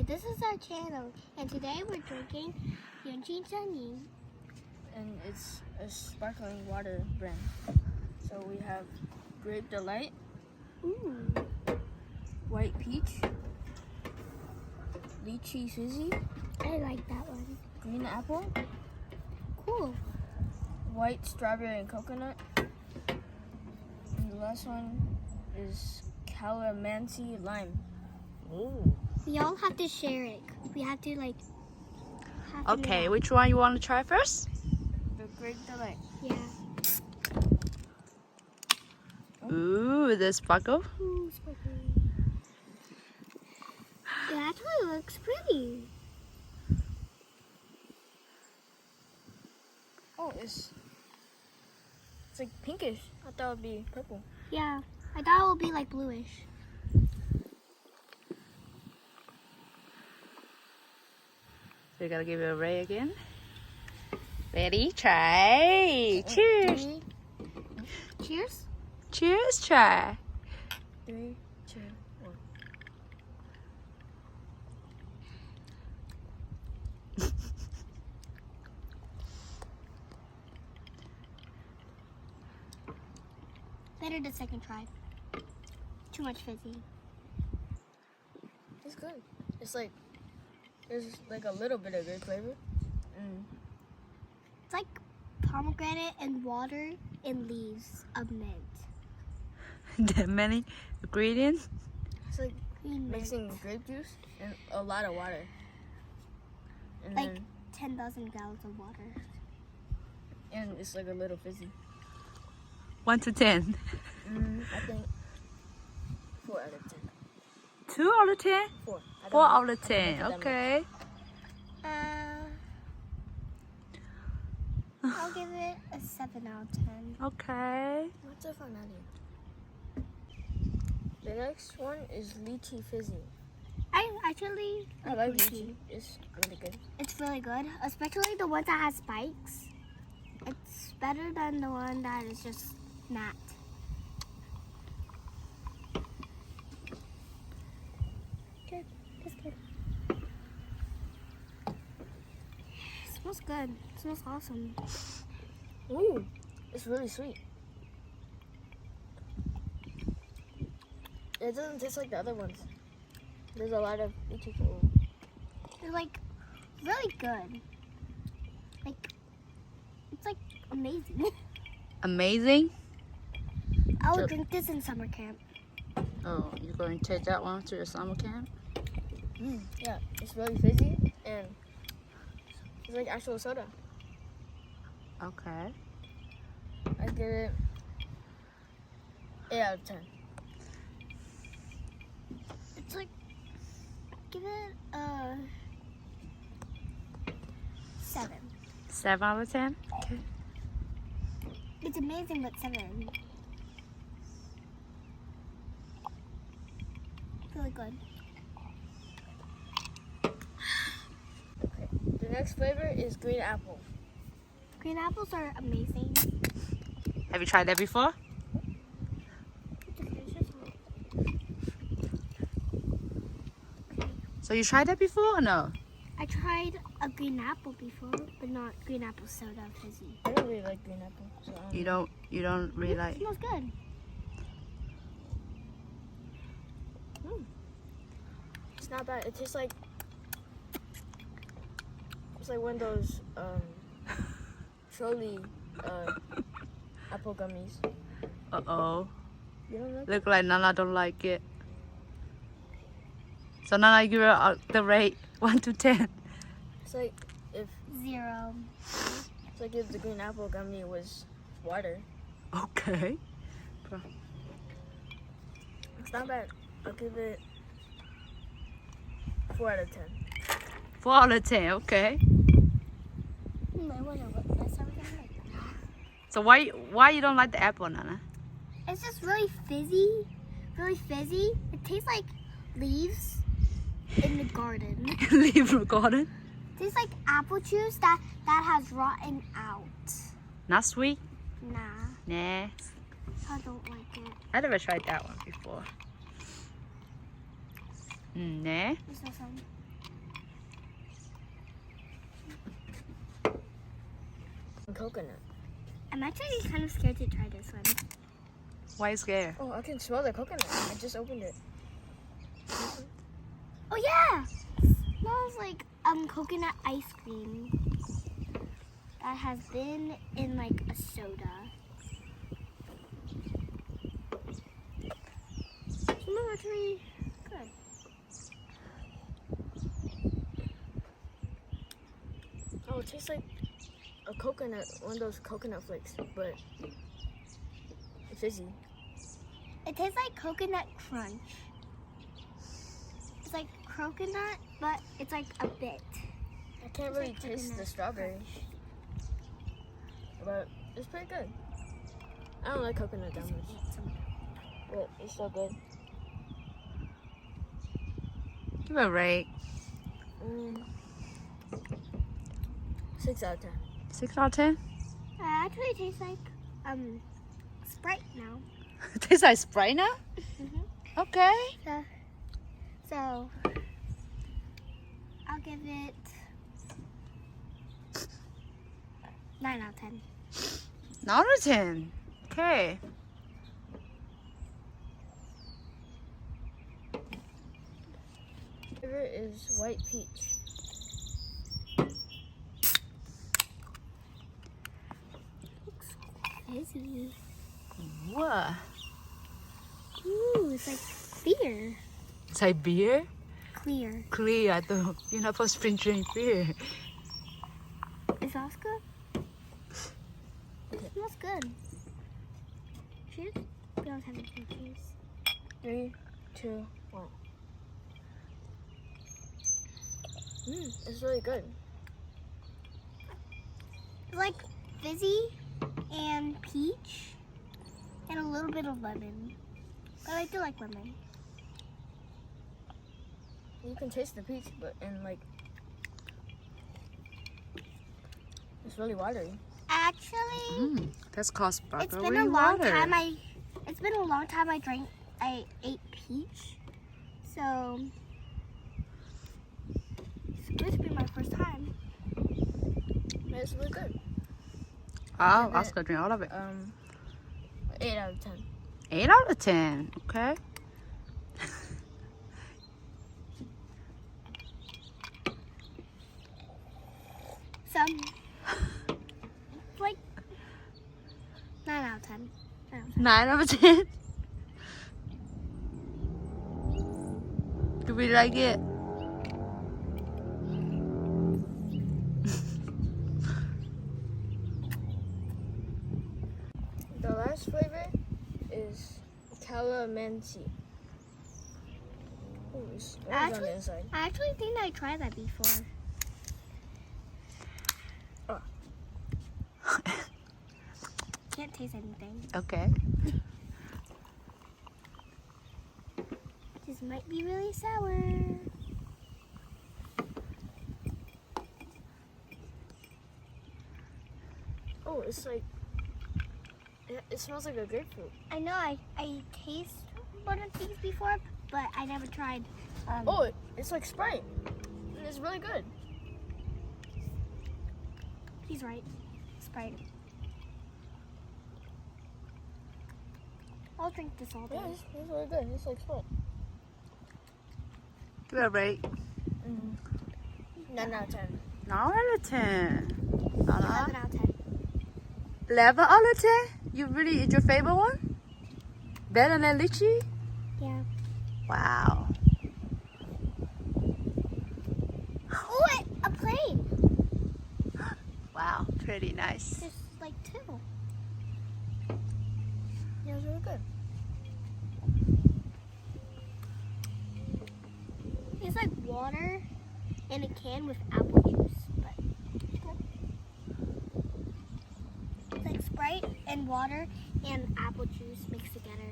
Hi, this is our channel, and today we're drinking元气森林. And it's a sparkling water brand. So we have Grape Delight, Ooh, White Peach, Lychee Fizzy, I like that one. Green Apple, Cool. White Strawberry and Coconut. And the last one is Calamansi Lime. Ooh. We all have to share it. We have to have to Okay, do which one you want to try first? The Grape Delight. that. Yeah. Ooh, the sparkle. Ooh, sparkly. It actually looks pretty. Oh, it's like pinkish. I thought it would be purple. Yeah, I thought it would be like bluish. So you gotta give it a ray again. Ready? Try. Cheers. Cheers. Cheers. Try. 3, 2, 1. Better the second try. Too much fizzy. It's good. It's like there's like a little bit of good flavor. It's like pomegranate and water and leaves of mint. That many ingredients. It's like Green mint. mixing grape juice and a lot of water. And Like then 10,000 gallons of water. and it's like a little fizzy. 1 to 10. I think 4 out of 10. 2 out of 10. 4. 4 out of I 10. don't know. Okay. I'll give it a 7 out of 10. Okay. What's up on that? The next one is lychee fizzy. I actually I like lychee. lychee. It's really good. It's really good, especially the one that has spikes. It's better than the one that is just matte. Good. That's good. It smells good. It smells awesome. Ooh, it's really sweet. It doesn't taste like the other ones. There's a lot of lychee flavor. They're like really good. Like it's like amazing. Amazing. I would So- drink this in summer camp. Oh, you're going to take that one to your summer camp? Yeah, it's really fizzy and it's like actual soda. Okay. I give it 8 out of 10. It's like give it a 7. 7 out of 10? Okay. It's amazing, but 7. Really good. Okay. The next flavor is green apple. Green apples are amazing. Have you tried that before? So you tried that before or no? I tried a green apple before, but not green apple soda fizzy. I don't really like green apple, so I don't know. You don't really It like. smells good. It's not bad. It tastes like it's like one of those trolley apple gummies. Uh-oh. You don't like? Look like Nana don't like it. So Nana, give it the rate 1 to 10. It's like if 0. it's like if the green apple gummy was water. Okay. It's not bad. I'll give it 4 out of 10. 4 out of 10. Okay. I wonder what that's how we're gonna like that. So why you don't like the apple, Nana? It's just really fizzy. Really fizzy. It tastes like leaves in the garden. Leave the garden. It tastes like apple juice that has rotten out. Not sweet. Nah, Nah. I don't like it. I never tried that one before. Nah. It's no fun. coconut. I'm actually kind of scared to try this one. Why scared? Oh, I can smell the coconut. I just opened it. Oh yeah! Smells like coconut ice cream that has been in like a soda. Smells actually good. Oh, it tastes like a coconut, one of those coconut flakes, but fizzy. It tastes like coconut crunch. It's like coconut, but it's like a bit. I can't It's really like taste the coconut strawberry, crunch. but it's pretty good. I don't like coconut that Just much, eat some. but it's so good. Give it a rate. 6 out of 10. 6 out of 10? It actually tastes like Sprite now. It tastes like Sprite now? Mm-hmm. Okay. So I'll give it 9 out of 10. 9 out of 10. Okay. Favorite is white peach. Fizzy. What? Ooh, it's like beer. It's like beer? Clear. Clear. I thought you're not supposed to drink beer. It smells good. It smells good. Cheers. We don't have anything to cheers. 3, 2, 1. It's really good. It's like fizzy and peach and a little bit of lemon. But I do like lemon. You can taste the peach, but it's really watery. Actually, That's called it's sparkling been a long water. time I ate peach. So it's going to be my first time. It's really good. Oh, Give I it, was gonna drink all of it. 8 out of 10. 8 out of 10. Okay. Some like 9 out of 10. 9 out of 10. Do we like it? The last flavor is calamansi. Ooh, it's orange on the inside. I actually think I tried that before. Oh. Can't taste anything. Okay. This might be really sour. Oh, it's like, it smells like a grapefruit. I know I tasted one of these before, but I never tried. Oh, it's like Sprite. And it's really good. He's right. Sprite. I'll drink this all day. Yeah, it's really good. It's like Sprite. Give it a rate. 9 out of 10. 9 out of 10. 11 out of 10. 11 out of 10? You really, it's your favorite one? Better than lychee? Yeah. Wow. Oh, a plane. Wow, pretty nice. There's like 2. Yeah, it's really good. It's like water in a can with apple juice, but it's cool. It's like Sprite and water and apple juice mixed together.